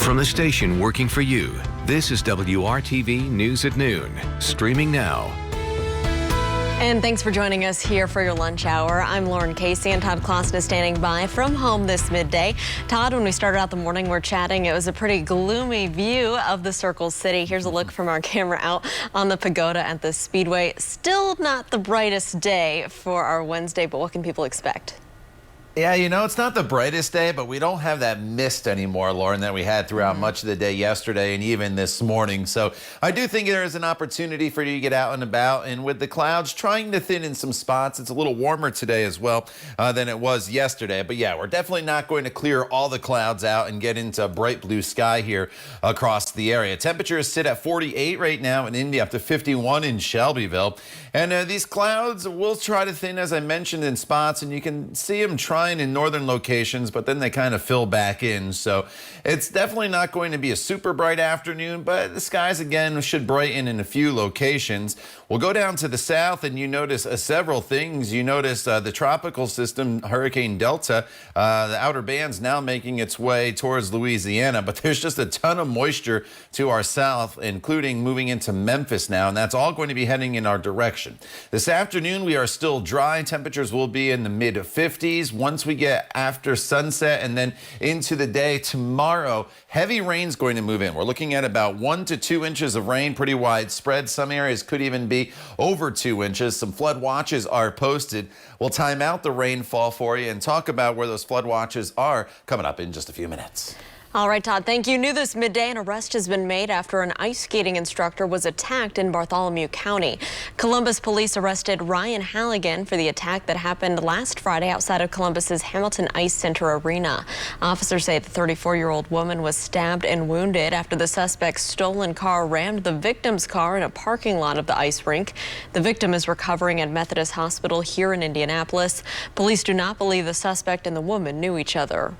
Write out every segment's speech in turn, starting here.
From the station working for you, this is WRTV News at Noon, streaming now. And thanks for joining us here for your lunch hour. I'm Lauren Casey, and Todd Clausen is standing by from home this midday. Todd, when we started out the morning, we're chatting. It was a pretty gloomy view of the Circle City. Here's a look from our camera out on the pagoda at the Speedway. Still not the brightest day for our Wednesday, but what can people expect? Yeah, you know, it's not the brightest day, but we don't have that mist anymore, Lauren, that we had throughout much of the day yesterday and even this morning. So I do think there is an opportunity for you to get out and about. And with the clouds trying to thin in some spots, it's a little warmer today as well than it was yesterday. But yeah, we're definitely not going to clear all the clouds out and get into bright blue sky here across the area. Temperatures sit at 48 right now in Indy, up to 51 in Shelbyville. And these clouds will try to thin, as I mentioned, in spots, and you can see them trying in northern locations, but then they kind of fill back in. So it's definitely not going to be a super bright afternoon, but the skies again should brighten in a few locations. We'll go down to the south and you notice several things. You notice the tropical system, Hurricane Delta, the outer band's now making its way towards Louisiana, but there's just a ton of moisture to our south, including moving into Memphis now, and that's all going to be heading in our direction. This afternoon, we are still dry. Temperatures will be in the mid 50s. Once we get after sunset and then into the day tomorrow, heavy rain's going to move in. We're looking at about 1 to 2 inches of rain, pretty widespread. Some areas could even be over 2 inches. Some flood watches are posted. We'll time out the rainfall for you and talk about where those flood watches are coming up in just a few minutes. All right, Todd, thank you. New this midday, an arrest has been made after an ice skating instructor was attacked in Bartholomew County. Columbus police arrested Ryan Halligan for the attack that happened last Friday outside of Columbus's Hamilton Ice Center Arena. Officers say the 34-year-old woman was stabbed and wounded after the suspect's stolen car rammed the victim's car in a parking lot of the ice rink. The victim is recovering at Methodist Hospital here in Indianapolis. Police do not believe the suspect and the woman knew each other.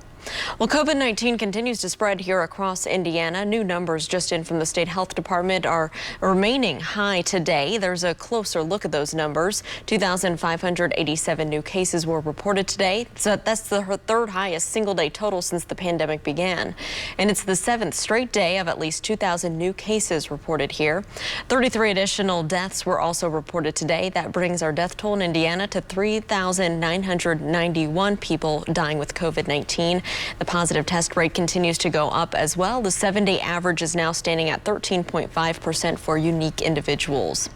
Well, COVID-19 continues to spread here across Indiana. New numbers just in from the state health department are remaining high today. There's a closer look at those numbers. 2,587 new cases were reported today. So that's the third highest single day total since the pandemic began. And it's the 7th straight day of at least 2,000 new cases reported here. 33 additional deaths were also reported today. That brings our death toll in Indiana to 3,991 people dying with COVID-19. The positive test rate continues to go up as well. The 7-day average is now standing at 13.5% for unique individuals.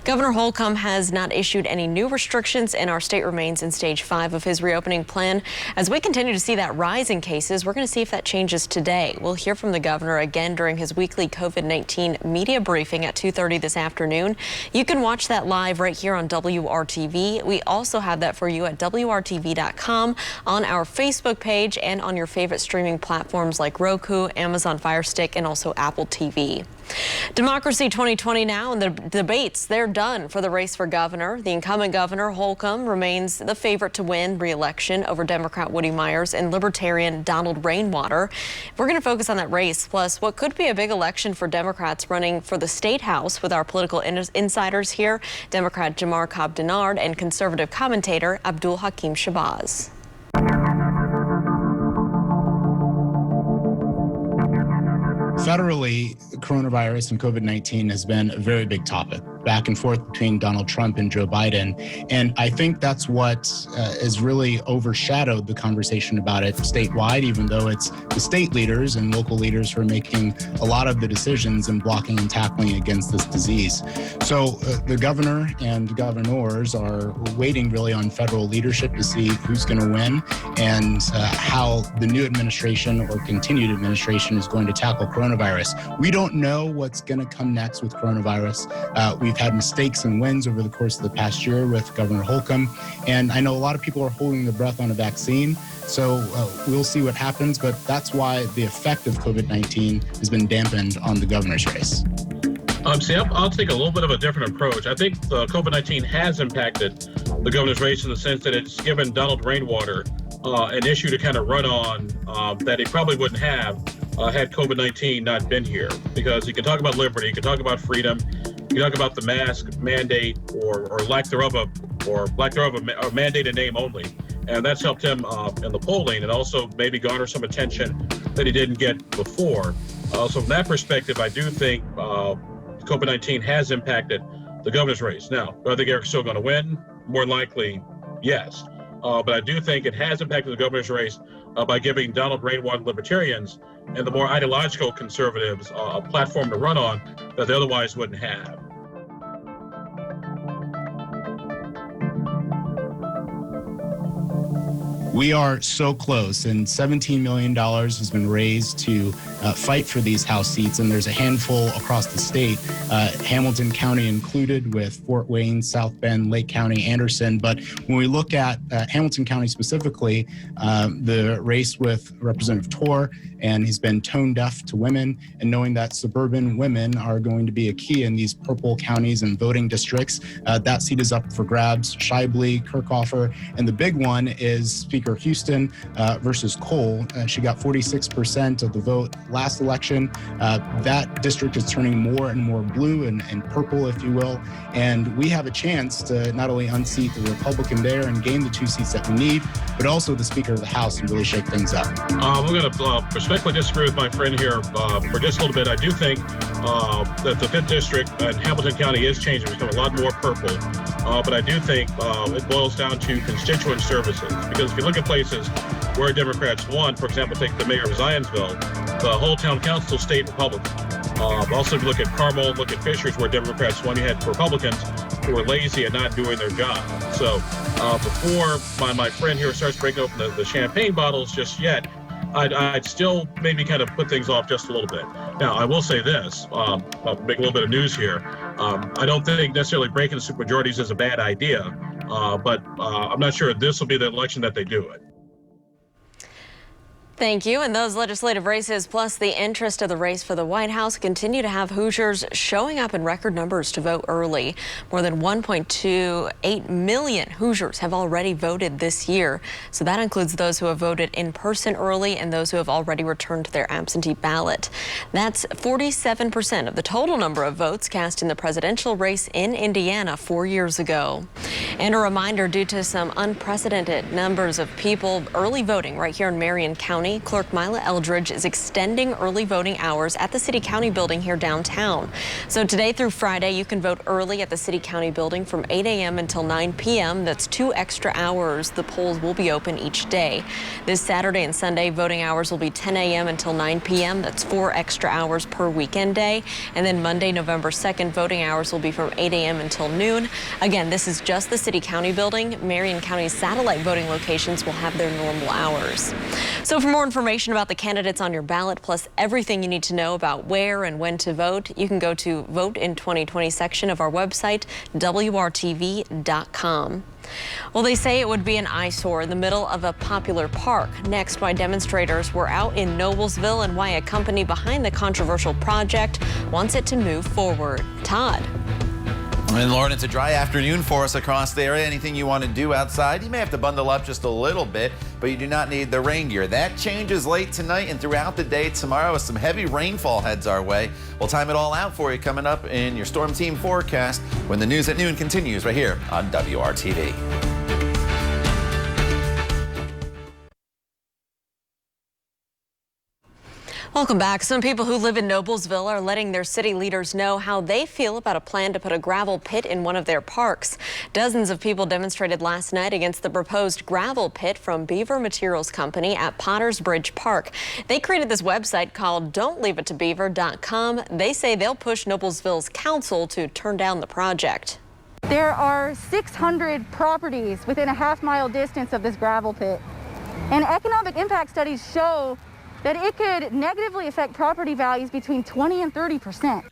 Governor Holcomb has not issued any new restrictions, and our state remains in stage 5 of his reopening plan. As we continue to see that rise in cases, we're going to see if that changes today. We'll hear from the governor again during his weekly COVID-19 media briefing at 2:30 this afternoon. You can watch that live right here on WRTV. We also have that for you at WRTV.com, on our Facebook page, and on your favorite streaming platforms like Roku, Amazon Fire Stick, and also Apple TV. Democracy 2020 now, and the debates, they're done for the race for governor. The incumbent governor, Holcomb, remains the favorite to win re-election over Democrat Woody Myers and Libertarian Donald Rainwater. We're going to focus on that race, plus what could be a big election for Democrats running for the State House with our political insiders here, Democrat Jamar Cobb-Denard and conservative commentator Abdul Hakim Shabazz. Federally, coronavirus and COVID-19 has been a very big topic, back and forth between Donald Trump and Joe Biden. And I think that's what has really overshadowed the conversation about it statewide, even though it's the state leaders and local leaders who are making a lot of the decisions and blocking and tackling against this disease. So the governor and governors are waiting really on federal leadership to see who's going to win and how the new administration or continued administration is going to tackle coronavirus. We don't know what's going to come next with coronavirus. We've had mistakes and wins over the course of the past year with Governor Holcomb, and I know a lot of people are holding their breath on a vaccine, so we'll see what happens, but that's why the effect of COVID-19 has been dampened on the governor's race. See, I'll take a little bit of a different approach. I think COVID-19 has impacted the governor's race in the sense that it's given Donald Rainwater an issue to kind of run on that he probably wouldn't have had COVID-19 not been here, because he can talk about liberty, he can talk about freedom, he can talk about the mask mandate or lack thereof a mandate in name only. and that's helped him in the polling and also maybe garner some attention that he didn't get before. So from that perspective, I do think COVID-19 has impacted the governor's race. Now, do I think Eric's still going to win? More likely, yes. But I do think it has impacted the governor's race by giving Donald Rainwater libertarians and the more ideological conservatives a platform to run on that they otherwise wouldn't have. We are so close, and $17 million has been raised to fight for these House seats, and there's a handful across the state, Hamilton County included, with Fort Wayne, South Bend, Lake County, Anderson. But when we look at Hamilton County specifically, the race with Representative Torr, and he's been tone deaf to women, and knowing that suburban women are going to be a key in these purple counties and voting districts, that seat is up for grabs. Shibley, Kirkhofer, and the big one is Speaker Houston versus Cole. She got 46% of the vote last election. That district is turning more and more blue and purple, if you will. And we have a chance to not only unseat the Republican there and gain the 2 seats that we need, but also the Speaker of the House and really shake things up. I'm going to respectfully disagree with my friend here for just a little bit. I do think that the 5th district in Hamilton County is changing. It's becoming a lot more purple. But I do think it boils down to constituent services. Because if you look at places where Democrats won, for example, take the mayor of Zionsville, the whole town council stayed Republican. Also, if you look at Carmel, look at Fishers, where Democrats won, you had Republicans who were lazy and not doing their job. So before my friend here starts breaking open the champagne bottles just yet, I'd still maybe kind of put things off just a little bit. Now, I will say this, I'll make a little bit of news here. I don't think necessarily breaking the supermajorities is a bad idea, but I'm not sure this will be the election that they do it. Thank you. And those legislative races, plus the interest of the race for the White House, continue to have Hoosiers showing up in record numbers to vote early. More than 1.28 million Hoosiers have already voted this year. So that includes those who have voted in person early and those who have already returned their absentee ballot. That's 47% of the total number of votes cast in the presidential race in Indiana 4 years ago. And a reminder, due to some unprecedented numbers of people early voting right here in Marion County, Clerk Mila Eldridge is extending early voting hours at the City County building here downtown. So today through Friday, you can vote early at the City County building from 8 a.m. until 9 p.m. That's 2 extra hours. The polls will be open each day. This Saturday and Sunday, voting hours will be 10 a.m. until 9 p.m. That's 4 extra hours per weekend day. And then Monday, November 2nd, voting hours will be from 8 a.m. until noon. Again, this is just the City County building. Marion County's satellite voting locations will have their normal hours. So for more information about the candidates on your ballot, plus everything you need to know about where and when to vote, you can go to Vote in 2020 section of our website, WRTV.com. Well, they say it would be an eyesore in the middle of a popular park. Next, why demonstrators were out in Noblesville and why a company behind the controversial project wants it to move forward. Todd. And Lauren, it's a dry afternoon for us across the area. Anything you want to do outside, you may have to bundle up just a little bit, but you do not need the rain gear. That changes late tonight and throughout the day tomorrow as some heavy rainfall heads our way. We'll time it all out for you coming up in your Storm Team forecast when the news at noon continues right here on WRTV. Welcome back. Some people who live in Noblesville are letting their city leaders know how they feel about a plan to put a gravel pit in one of their parks. Dozens of people demonstrated last night against the proposed gravel pit from Beaver Materials Company at Potters Bridge Park. They created this website called don'tleaveittobeaver.com. They say they'll push Noblesville's council to turn down the project. There are 600 properties within a half-mile distance of this gravel pit, and economic impact studies show that it could negatively affect property values between 20 and 30%.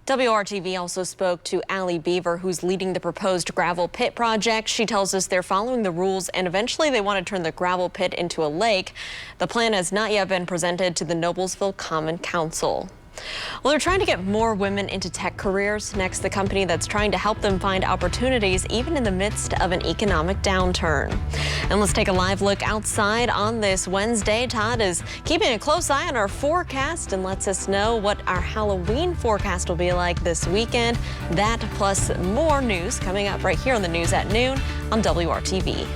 WRTV also spoke to Allie Beaver, who's leading the proposed gravel pit project. She tells us they're following the rules and eventually they want to turn the gravel pit into a lake. The plan has not yet been presented to the Noblesville Common Council. Well, they're trying to get more women into tech careers. Next, the company that's trying to help them find opportunities even in the midst of an economic downturn. And let's take a live look outside on this Wednesday. Todd is keeping a close eye on our forecast and lets us know what our Halloween forecast will be like this weekend. That plus more news coming up right here on the news at noon on WRTV.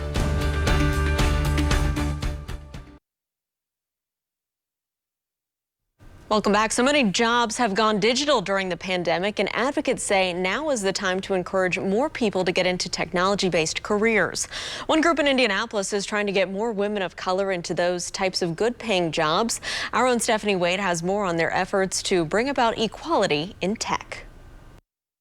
Welcome back. So many jobs have gone digital during the pandemic, and advocates say now is the time to encourage more people to get into technology-based careers. One group in Indianapolis is trying to get more women of color into those types of good-paying jobs. Our own Stephanie Wade has more on their efforts to bring about equality in tech.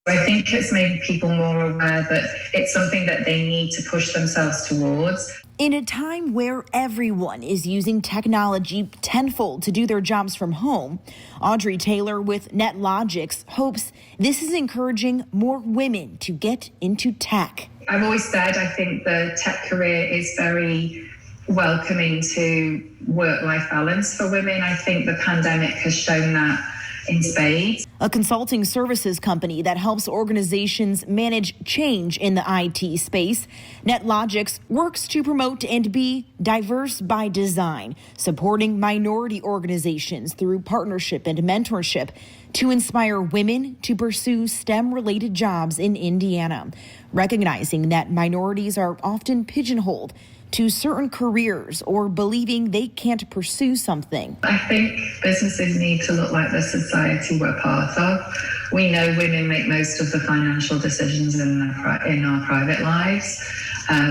I think it's made people more aware that it's something that they need to push themselves towards. In a time where everyone is using technology tenfold to do their jobs from home, Audrey Taylor with NetLogix hopes this is encouraging more women to get into tech. I've always said I think the tech career is very welcoming to work-life balance for women. I think the pandemic has shown that in spades. A consulting services company that helps organizations manage change in the IT space, NetLogix works to promote and be diverse by design, supporting minority organizations through partnership and mentorship to inspire women to pursue STEM-related jobs in Indiana, recognizing that minorities are often pigeonholed to certain careers or believing they can't pursue something. I think businesses need to look like the society we're part of. We know women make most of the financial decisions in our private lives.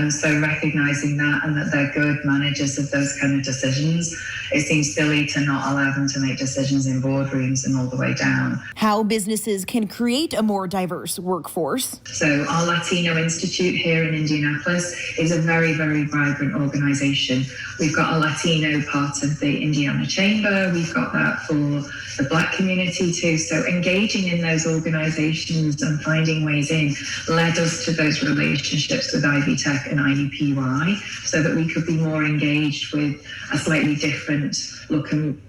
So recognizing that and that they're good managers of those kind of decisions, it seems silly to not allow them to make decisions in boardrooms and all the way down. How businesses can create a more diverse workforce. So our Latino Institute here in Indianapolis is a very, very vibrant organization. We've got a Latino part of the Indiana Chamber. We've got that for the Black community too. So engaging in those organizations and finding ways in led us to those relationships with Ivy Tech and IUPUI so that we could be more engaged with a slightly different looking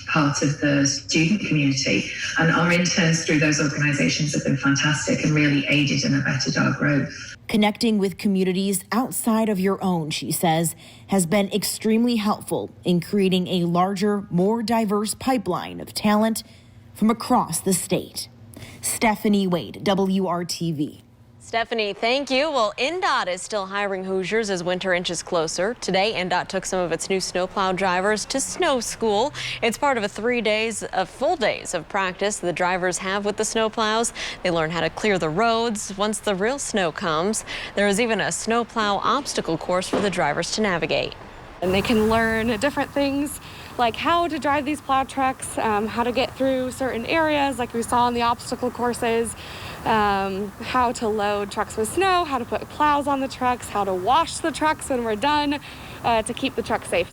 part of the student community. And our interns through those organizations have been fantastic and really aided and abetted our growth. Connecting with communities outside of your own, she says, has been extremely helpful in creating a larger, more diverse pipeline of talent from across the state. Stephanie Wade, WRTV. Stephanie, thank you. Well, INDOT is still hiring Hoosiers as winter inches closer. Today, INDOT took some of its new snowplow drivers to snow school. It's part of a full days of practice the drivers have with the snowplows. They learn how to clear the roads once the real snow comes. There is even a snowplow obstacle course for the drivers to navigate. And they can learn different things like how to drive these plow trucks, how to get through certain areas like we saw in the obstacle courses, how to load trucks with snow, how to put plows on the trucks, how to wash the trucks when we're done to keep the truck safe.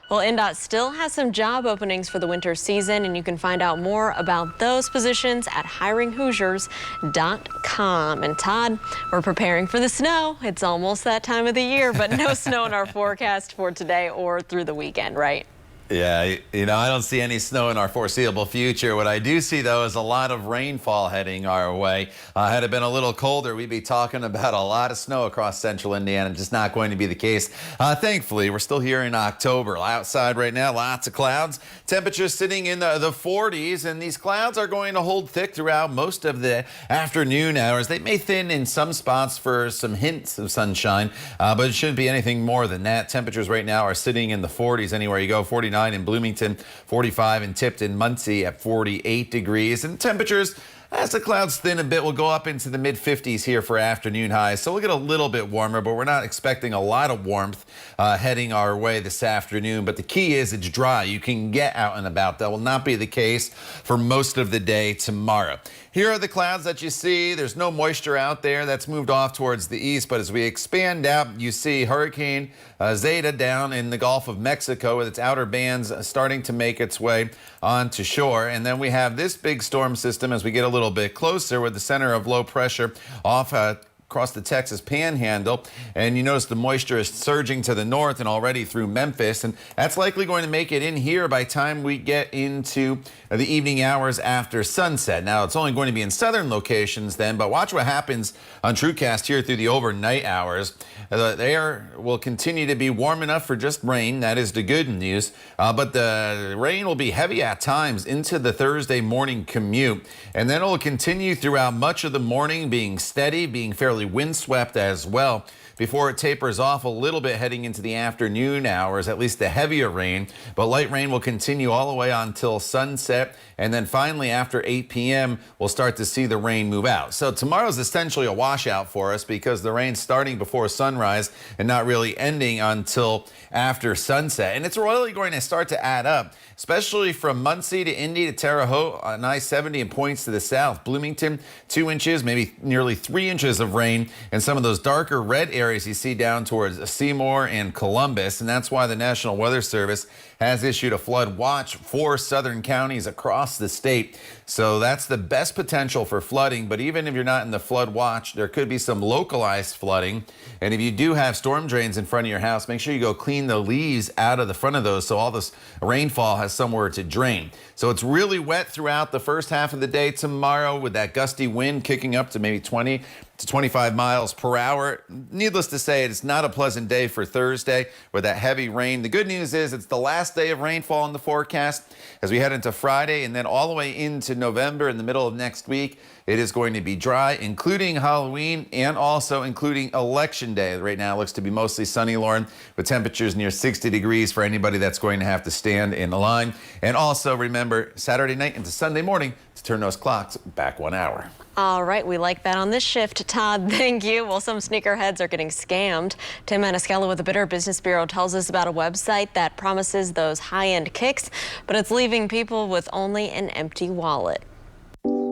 Well, INDOT still has some job openings for the winter season, and you can find out more about those positions at hiringhoosiers.com. And Todd, we're preparing for the snow. It's almost that time of the year, but no snow in our forecast for today or through the weekend, right? Yeah, you know, I don't see any snow in our foreseeable future. What I do see, though, is a lot of rainfall heading our way. Had it been a little colder, we'd be talking about a lot of snow across central Indiana. Just not going to be the case. Thankfully, we're still here in October. Outside right now, lots of clouds. Temperatures sitting in the 40s, and these clouds are going to hold thick throughout most of the afternoon hours. They may thin in some spots for some hints of sunshine, but it shouldn't be anything more than that. Temperatures right now are sitting in the 40s anywhere you go. 49 in Bloomington, 45 in Tipton, Muncie at 48 degrees. And temperatures, as the clouds thin a bit, will go up into the mid-50s here for afternoon highs. So we'll get a little bit warmer, but we're not expecting a lot of warmth heading our way this afternoon. But the key is it's dry. You can get out and about. That will not be the case for most of the day tomorrow. Here are the clouds that you see. There's no moisture out there. That's moved off towards the east. But as we expand out, you see Hurricane Zeta down in the Gulf of Mexico with its outer bands starting to make its way onto shore. And then we have this big storm system as we get a little bit closer with the center of low pressure off across the Texas Panhandle, and you notice the moisture is surging to the north and already through Memphis, and that's likely going to make it in here by time we get into the evening hours after sunset. Now, it's only going to be in southern locations then, but watch what happens on TrueCast here through the overnight hours. The air will continue to be warm enough for just rain. That is the good news, but the rain will be heavy at times into the Thursday morning commute, and then it will continue throughout much of the morning, being steady, being fairly windswept as well. before it tapers off a little bit heading into the afternoon hours, at least the heavier rain. But light rain will continue all the way until sunset. And then finally, after 8 p.m., we'll start to see the rain move out. So tomorrow's essentially a washout for us because the rain's starting before sunrise and not really ending until after sunset. And it's really going to start to add up, especially from Muncie to Indy to Terre Haute on I-70 and points to the south. Bloomington, 2 inches, maybe nearly 3 inches of rain, and some of those darker red areas you see down towards Seymour and Columbus. And that's why the National Weather Service has issued a flood watch for southern counties across the state. So that's the best potential for flooding. But even if you're not in the flood watch, there could be some localized flooding. And if you do have storm drains in front of your house, make sure you go clean the leaves out of the front of those so all this rainfall has somewhere to drain. So it's really wet throughout the first half of the day tomorrow with that gusty wind kicking up to maybe 20 to 25 miles per hour. Needless to say, it's not a pleasant day for Thursday with that heavy rain. The good news is it's the last day of rainfall in the forecast as we head into Friday and then all the way into November in the middle of next week. It is going to be dry, including Halloween and also including Election Day. Right now it looks to be mostly sunny, Lauren, with temperatures near 60 degrees for anybody that's going to have to stand in the line. And also remember Saturday night into Sunday morning to turn those clocks back 1 hour. All right, we like that on this shift. Todd, thank you. Well, some sneakerheads are getting scammed. Tim Maniscalco with the Better Business Bureau tells us about a website that promises those high-end kicks, but it's leaving people with only an empty wallet.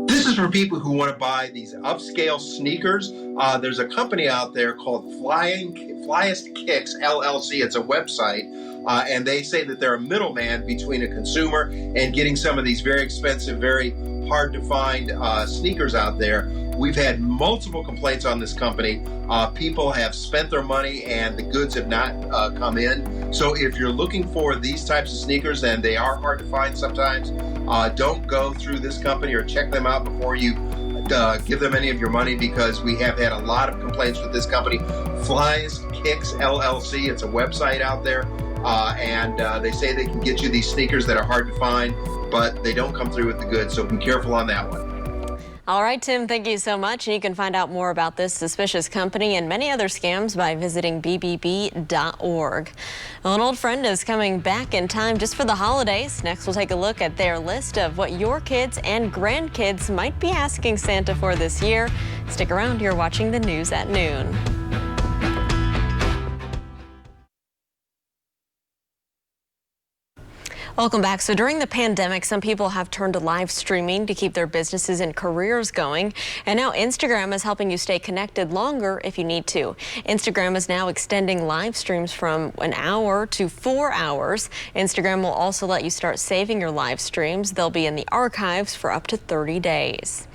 This is for people who want to buy these upscale sneakers. There's a company out there called Flyest Kicks, LLC. It's a website, and they say that they're a middleman between a consumer and getting some of these very expensive, very hard to find sneakers out there. We've had multiple complaints on this company. People have spent their money and the goods have not come in. So if you're looking for these types of sneakers, and they are hard to find sometimes, don't go through this company or check them out before you give them any of your money, because we have had a lot of complaints with this company. Flyest Kicks LLC, it's a website out there, and they say they can get you these sneakers that are hard to find, but they don't come through with the goods, so be careful on that one. All right, Tim, thank you so much. And you can find out more about this suspicious company and many other scams by visiting bbb.org. Well, an old friend is coming back in time just for the holidays. Next, we'll take a look at their list of what your kids and grandkids might be asking Santa for this year. Stick around, you're watching the news at noon. Welcome back. So during the pandemic, some people have turned to live streaming to keep their businesses and careers going. And now Instagram is helping you stay connected longer if you need to. Instagram is now extending live streams from 1 hour to 4 hours. Instagram will also let you start saving your live streams. They'll be in the archives for up to 30 days.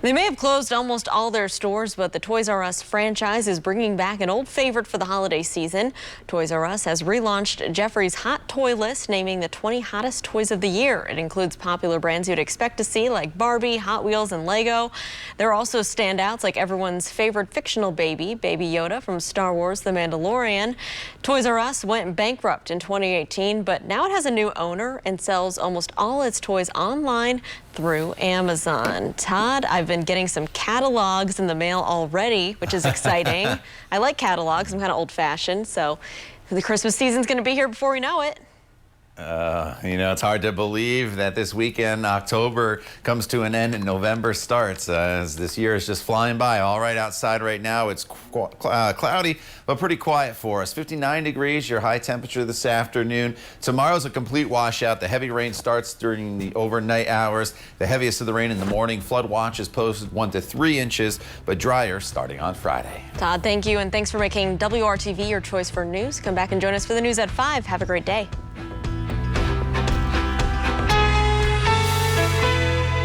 They may have closed almost all their stores, but the Toys R Us franchise is bringing back an old favorite for the holiday season. Toys R Us has relaunched Jeffrey's Hot Toy List, naming the 20 hottest toys of the year. It includes popular brands you'd expect to see like Barbie, Hot Wheels, and Lego. There are also standouts like everyone's favorite fictional baby, Baby Yoda from Star Wars The Mandalorian. Toys R Us went bankrupt in 2018, but now it has a new owner and sells almost all its toys online through Amazon. Todd, I've been getting some catalogs in the mail already, which is exciting. I like catalogs. I'm kind of old-fashioned, so the Christmas season's going to be here before we know it. You know, it's hard to believe that this weekend, October, comes to an end and November starts, as this year is just flying by. All right, outside right now, it's cloudy, but pretty quiet for us. 59 degrees, your high temperature this afternoon. Tomorrow's a complete washout. The heavy rain starts during the overnight hours. The heaviest of the rain in the morning. Flood watch is posted 1 to 3 inches, but drier starting on Friday. Todd, thank you, and thanks for making WRTV your choice for news. Come back and join us for the news at 5. Have a great day.